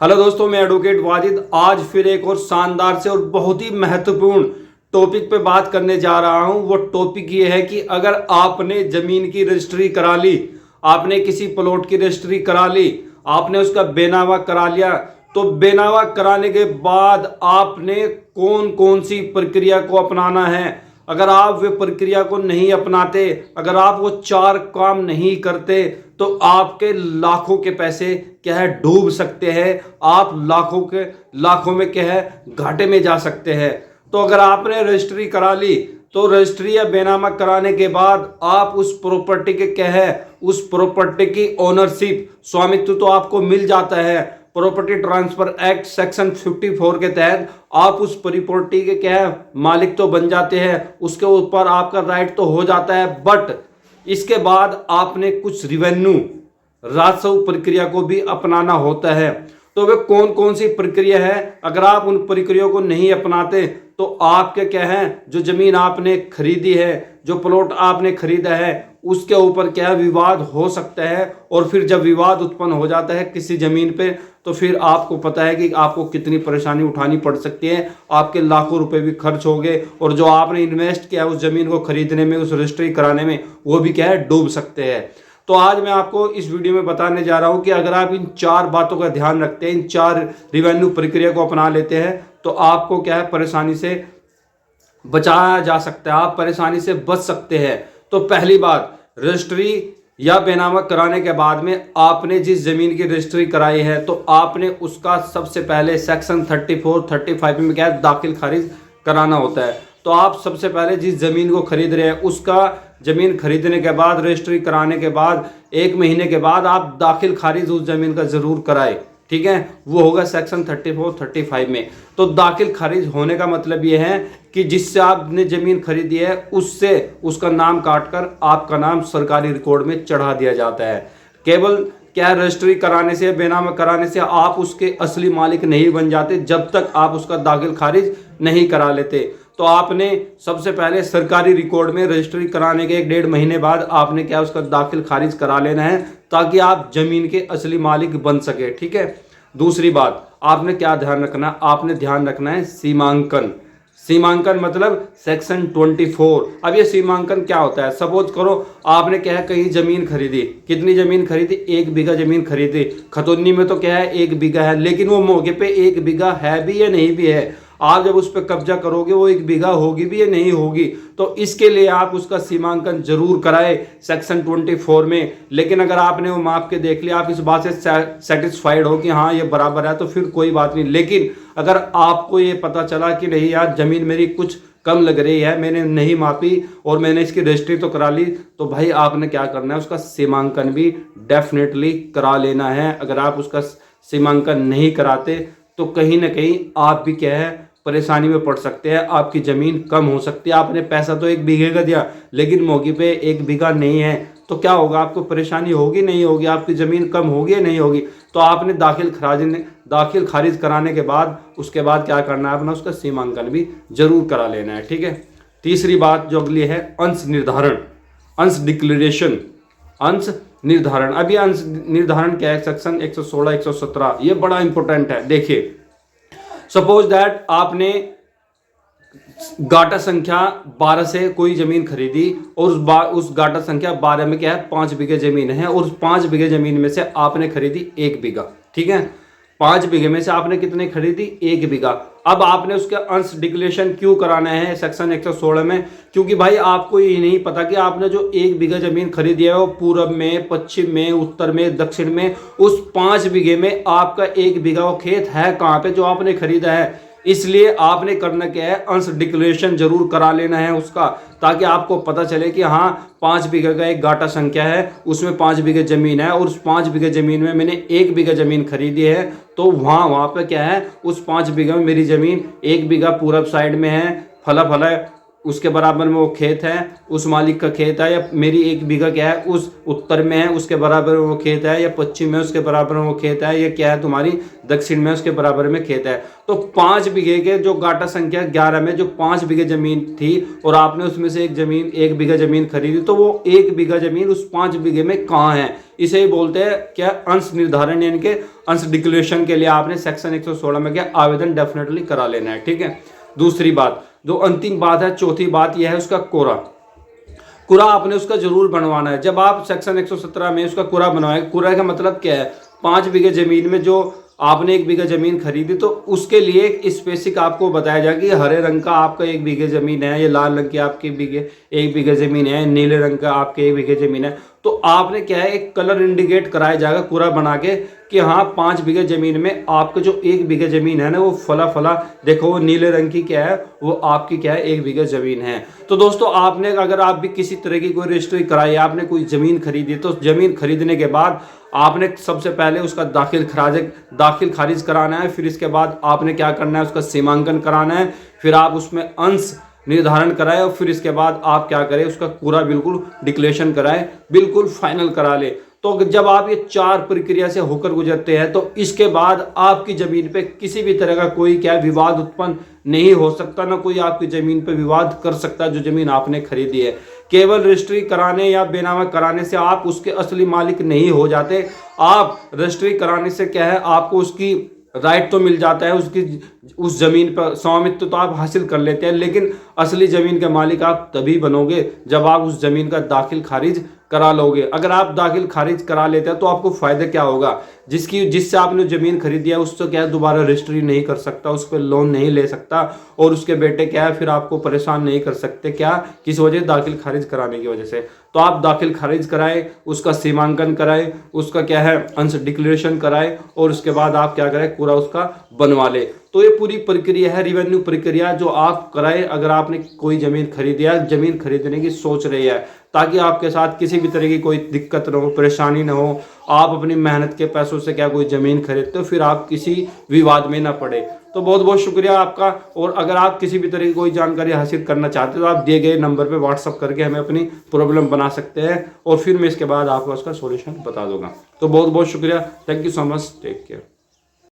Hello दोस्तों, मैं advocate Wajid आज फिर एक और शानदार से और बहुत ही महत्वपूर्ण टॉपिक पे बात करने जा रहा हूं। वो टॉपिक ये है कि अगर आपने जमीन की रजिस्ट्री करा ली, आपने किसी प्लॉट की रजिस्ट्री करा ली, आपने उसका बेनामा करा लिया, तो बेनामा कराने के बाद आपने कौन कौन सी प्रक्रिया को अपनाना है। अगर आप वे प्रक्रिया को नहीं अपनाते, अगर आप वो 4 काम नहीं करते, तो आपके लाखों के पैसे क्या है डूब सकते हैं। आप लाखों में क्या है घाटे में जा सकते हैं। तो अगर आपने रजिस्ट्री करा ली, तो रजिस्ट्री या बेनामा कराने के बाद आप उस प्रॉपर्टी के क्या है, उस प्रॉपर्टी की ओनरशिप, स्वामित्व तो आपको मिल जाता है। प्रॉपर्टी ट्रांसफर एक्ट सेक्शन 54 के तहत आप उस प्रॉपर्टी के क्या है मालिक तो बन जाते हैं, उसके ऊपर आपका राइट तो हो जाता है। बट इसके बाद आपने कुछ रिवेन्यू राजस्व प्रक्रिया को भी अपनाना होता है। तो वे कौन कौन सी प्रक्रिया है, अगर आप उन प्रक्रियाओं को नहीं अपनाते तो आपके क्या है, जो जमीन आपने खरीदी है, जो प्लॉट आपने खरीदा है, उसके ऊपर क्या विवाद हो सकता है। और फिर जब विवाद उत्पन्न हो जाता है किसी जमीन पे, तो फिर आपको पता है कि आपको कितनी परेशानी उठानी पड़ सकती है। आपके लाखों रुपए भी खर्च हो गए और जो आपने इन्वेस्ट किया उस जमीन को खरीदने में, उस रजिस्ट्री कराने में, वो भी क्या है डूब सकते हैं। तो आज मैं आपको इस वीडियो में बताने जा रहा हूं कि अगर आप इन 4 बातों का ध्यान रखते हैं, इन 4 रिवेन्यू प्रक्रिया को अपना लेते हैं, तो आपको क्या है परेशानी से बचाया जा सकता है, आप परेशानी से बच सकते हैं। तो पहली बात, रजिस्ट्री या बेनामा कराने के बाद में आपने जिस जमीन की रजिस्ट्री कराई है, तो आपने उसका सबसे पहले सेक्शन 34, 35 में क्या है दाखिल खारिज कराना होता है। तो आप सबसे पहले जिस जमीन को खरीद रहे हैं, उसका जमीन खरीदने के बाद, रजिस्ट्री कराने के बाद 1 महीने के बाद आप दाखिल खारिज उस जमीन का जरूर कराए। ठीक है, वो होगा सेक्शन 34, 35 में। तो दाखिल खारिज होने का मतलब ये है कि जिससे आपने जमीन खरीदी है, उससे उसका नाम काटकर आपका नाम सरकारी रिकॉर्ड में चढ़ा दिया जाता है। केवल क्या रजिस्ट्री कराने से, बेनामा कराने से आप उसके असली मालिक नहीं बन जाते जब तक आप उसका दाखिल खारिज नहीं करा लेते। तो आपने सबसे पहले सरकारी रिकॉर्ड में रजिस्ट्री कराने के 1-1.5 महीने बाद आपने क्या उसका दाखिल खारिज करा लेना है, ताकि आप जमीन के असली मालिक बन सके। ठीक है, दूसरी बात आपने क्या ध्यान रखना, आपने ध्यान रखना है सीमांकन। सीमांकन मतलब सेक्शन 24। अब ये सीमांकन क्या होता है, सपोज करो आपने क्या है कहीं जमीन खरीदी, कितनी जमीन खरीदी, 1 बीघा जमीन खरीदी। खतौनी में तो क्या है 1 बीघा है, लेकिन वो मौके पे 1 बीघा है भी या नहीं भी है। आप जब उस पर कब्जा करोगे वो 1 बीघा होगी भी या नहीं होगी। तो इसके लिए आप उसका सीमांकन जरूर कराए सेक्शन 24 में। लेकिन अगर आपने वो माप के देख लिया, आप इस बात से सेटिस्फाइड हो कि हाँ ये बराबर है, तो फिर कोई बात नहीं। लेकिन अगर आपको ये पता चला कि नहीं यार जमीन मेरी कुछ कम लग रही है, मैंने नहीं मापी और मैंने इसकी रजिस्ट्री तो करा ली, तो भाई आपने क्या करना है, उसका सीमांकन भी डेफिनेटली करा लेना है। अगर आप उसका सीमांकन नहीं कराते तो कहीं ना कहीं आप भी क्या है परेशानी में पड़ सकते हैं, आपकी ज़मीन कम हो सकती है। आपने पैसा तो 1 बीघे का दिया, लेकिन मौके पे 1 बीघा नहीं है, तो क्या होगा, आपको परेशानी होगी नहीं होगी, आपकी ज़मीन कम होगी या नहीं होगी। तो आपने दाखिल खारिज कराने के बाद, उसके बाद क्या करना है, अपना उसका सीमांकन भी जरूर करा लेना है। ठीक है, तीसरी बात जो अगली है, अंश निर्धारण, अंश डिक्लेरेशन, अंश निर्धारण। अभी अंश निर्धारण क्या है, सेक्शन 116, 117, ये बड़ा इंपॉर्टेंट है। देखिए, सपोज दैट आपने गाटा संख्या 12 से कोई जमीन खरीदी और उस गाटा संख्या 12 में क्या है 5 बीघे जमीन है, और उस 5 बीघे जमीन में से आपने खरीदी 1 बीघा। ठीक है, 5 बीघे में से आपने कितने खरीदी, 1 बीघा। अब आपने उसके अंश डिक्लेरेशन क्यों कराना है सेक्शन 116 में, क्योंकि भाई आपको ये नहीं पता कि आपने जो 1 बीघा जमीन खरीदी है वो पूरब में, पश्चिम में, उत्तर में, दक्षिण में, उस 5 बीघे में आपका 1 बीघा वो खेत है कहाँ पे जो आपने खरीदा है। इसलिए आपने करना क्या है, अंश डिक्लेरेशन जरूर करा लेना है उसका, ताकि आपको पता चले कि हाँ 5 बीघे का एक गाटा संख्या है, उसमें 5 बीघे जमीन है, और उस 5 बीघे जमीन में मैंने 1 बीघा जमीन खरीदी है। तो वहाँ पे क्या है, उस 5 बीघे में मेरी जमीन 1 बीघा पूरब साइड में है, फला उसके बराबर में वो खेत है, उस मालिक का खेत है, या मेरी 1 बीघा क्या है उस उत्तर में है उसके बराबर में वो खेत है, या पश्चिम में उसके बराबर में वो खेत है, या क्या है तुम्हारी दक्षिण में उसके बराबर में खेत है। तो 5 बीघे के जो गाटा संख्या 11 में जो 5 बीघे जमीन थी और आपने उसमें से 1 बीघा जमीन खरीदी, तो वो 1 बीघा जमीन उस 5 बीघे में कहाँ है, इसे ही बोलते हैं क्या, अंश निर्धारण, यानी कि अंश डिक्लेरेशन के लिए आपने सेक्शन 116 में क्या आवेदन डेफिनेटली करा लेना है। ठीक है। दूसरी बात, जो अंतिम बात है, चौथी बात यह है उसका कोरा। कुरा आपने उसका जरूर बनवाना है। जब आप सेक्शन 117 में उसका कुरा बनवाएंगे, कुरा का मतलब क्या है, 5 बीघे जमीन में जो आपने 1 बीघा जमीन खरीदी, तो उसके लिए एक स्पेसिफिक आपको बताया जाएगा कि हरे रंग का आपका 1 बीघे जमीन है, ये लाल रंग की आपकी 1 बीघे जमीन है, नीले रंग का आपके 1 बीघे जमीन है। तो आपने क्या है, एक कलर इंडिकेट कराया जाएगा कुरा बना के कि हाँ 5 बीघे जमीन में आपका जो 1 बीघे जमीन है ना, वो फला देखो वो नीले रंग की क्या है, वो आपकी क्या है 1 बीघा जमीन है। तो दोस्तों आपने, अगर आप भी किसी तरह की कोई रजिस्ट्री कराई, आपने कोई जमीन खरीदी, तो जमीन खरीदने के बाद आपने सबसे पहले उसका दाखिल खारिज कराना है। फिर इसके बाद आपने क्या करना है, उसका सीमांकन कराना है। फिर आप उसमें अंश निर्धारण कराए और फिर इसके बाद आप क्या करें, उसका पूरा बिल्कुल डिक्लेरेशन कराए, बिल्कुल फाइनल करा ले। तो जब आप ये 4 प्रक्रिया से होकर गुजरते हैं, तो इसके बाद आपकी जमीन पे किसी भी तरह का कोई क्या विवाद उत्पन्न नहीं हो सकता, ना कोई आपकी जमीन पे विवाद कर सकता जो जमीन आपने खरीदी है। केवल रजिस्ट्री कराने या बेनामा कराने से आप उसके असली मालिक नहीं हो जाते। आप रजिस्ट्री कराने से क्या है, आपको उसकी राइट तो मिल जाता है, उसकी उस जमीन पर स्वामित्व तो आप हासिल कर लेते हैं, लेकिन असली जमीन के मालिक आप तभी बनोगे जब आप उस जमीन का दाखिल खारिज करा लोगे। अगर आप दाखिल खारिज करा लेते हैं तो आपको फायदा क्या होगा, जिससे आपने जमीन खरीदी है उससे क्या है, दोबारा रजिस्ट्री नहीं कर सकता, उस पर लोन नहीं ले सकता, और उसके बेटे क्या है फिर आपको परेशान नहीं कर सकते, क्या किस वजह, दाखिल खारिज कराने की वजह से। तो आप दाखिल खारिज कराए, उसका सीमांकन कराए, उसका क्या है अंश डिक्लेरेशन कराए, और उसके बाद आप क्या करें, पूरा उसका बनवा ले। तो ये पूरी प्रक्रिया है, रेवेन्यू प्रक्रिया, जो आप कराए अगर आपने कोई जमीन खरीदी है, जमीन खरीदने की सोच रही है, ताकि आपके साथ किसी भी तरह की कोई दिक्कत ना हो, परेशानी ना हो। आप अपनी मेहनत के पैसों से क्या कोई जमीन खरीदते हो, फिर आप किसी विवाद में ना पड़े। तो बहुत बहुत शुक्रिया आपका। और अगर आप किसी भी तरह की कोई जानकारी हासिल करना चाहते हो तो आप दिए गए नंबर पे व्हाट्सअप करके हमें अपनी प्रॉब्लम बना सकते हैं, और फिर मैं इसके बाद आपको उसका सॉल्यूशन बता दूंगा। तो बहुत बहुत शुक्रिया। Thank you so much. Take care.